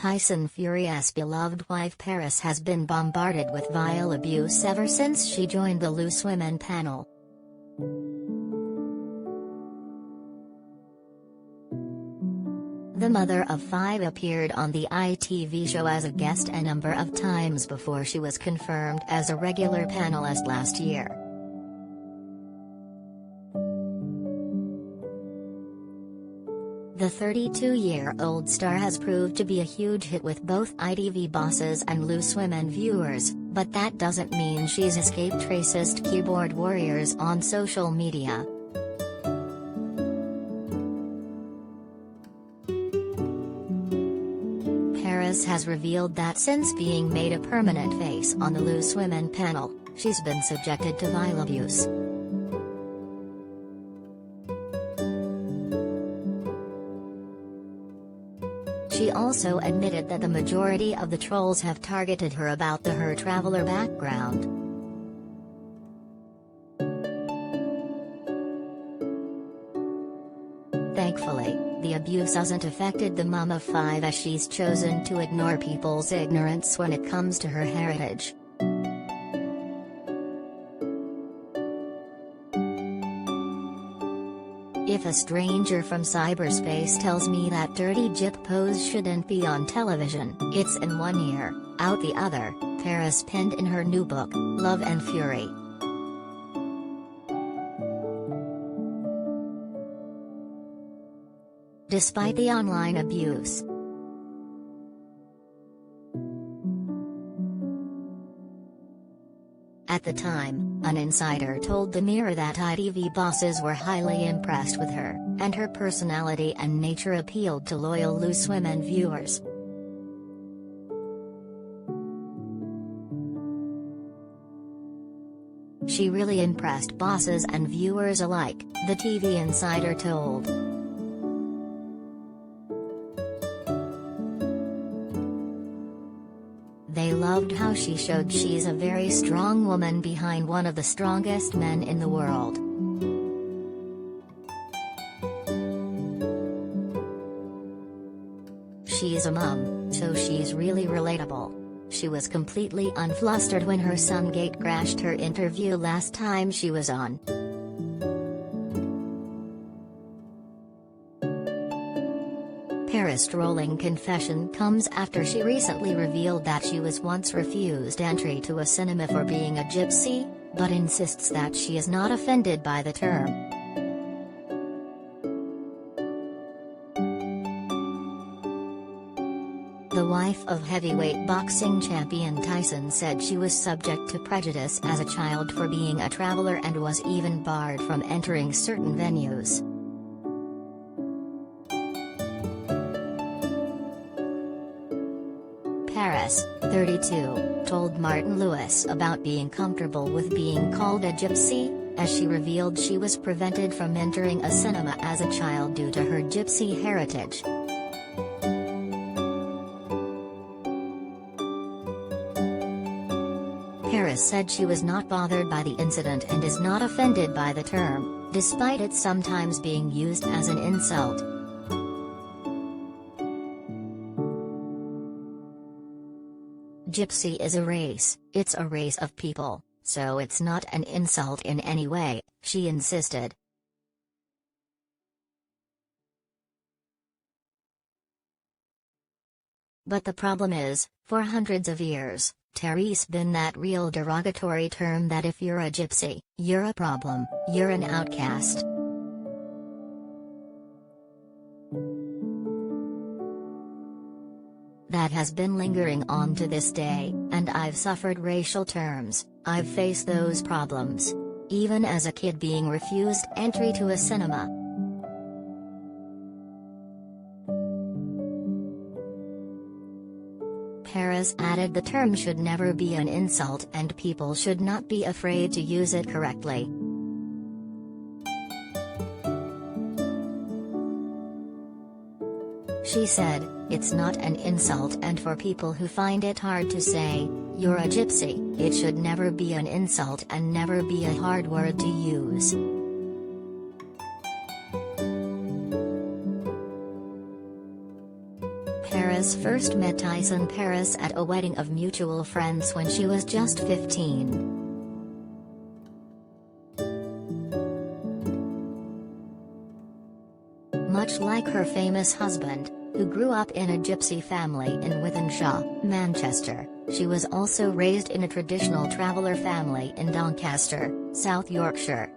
Tyson Fury's beloved wife Paris has been bombarded with vile abuse ever since she joined the Loose Women panel. The mother of five appeared on the ITV show as a guest a number of times before she was confirmed as a regular panelist last year. The 32-year-old star has proved to be a huge hit with both ITV bosses and Loose Women viewers, but that doesn't mean she's escaped racist keyboard warriors on social media. Paris has revealed that since being made a permanent face on the Loose Women panel, she's been subjected to vile abuse. She also admitted that the majority of the trolls have targeted her about her traveler background. Thankfully, the abuse hasn't affected the mom of five, as she's chosen to ignore people's ignorance when it comes to her heritage. If a stranger from cyberspace tells me that dirty gyp pose shouldn't be on television, it's in one ear, out the other, Paris penned in her new book, Love and Fury. Despite the online abuse, at the time, an insider told the Mirror that ITV bosses were highly impressed with her, and her personality and nature appealed to loyal Loose Women viewers. She really impressed bosses and viewers alike, the TV insider told. They loved how she showed she's a very strong woman behind one of the strongest men in the world. She's a mom, so she's really relatable. She was completely unflustered when her son gate crashed her interview last time she was on. Paris' rolling confession comes after she recently revealed that she was once refused entry to a cinema for being a gypsy, but insists that she is not offended by the term. The wife of heavyweight boxing champion Tyson said she was subject to prejudice as a child for being a traveler and was even barred from entering certain venues. Paris, 32, told Martin Lewis about being comfortable with being called a gypsy, as she revealed she was prevented from entering a cinema as a child due to her gypsy heritage. Paris said she was not bothered by the incident and is not offended by the term, despite it sometimes being used as an insult. Gypsy is a race, it's a race of people, so it's not an insult in any way, she insisted. But the problem is, for hundreds of years, Terry's been that real derogatory term that if you're a gypsy, you're a problem, you're an outcast. That has been lingering on to this day, and I've suffered racial terms, I've faced those problems. Even as a kid being refused entry to a cinema. Paris added the term should never be an insult and people should not be afraid to use it correctly. She said, "It's not an insult, and for people who find it hard to say, 'You're a gypsy,' it should never be an insult and never be a hard word to use." Paris actress first met Tyson Paris at a wedding of mutual friends when she was just 15. Much like her famous husband, who grew up in a gypsy family in Wythenshawe, Manchester, she was also raised in a traditional traveller family in Doncaster, South Yorkshire.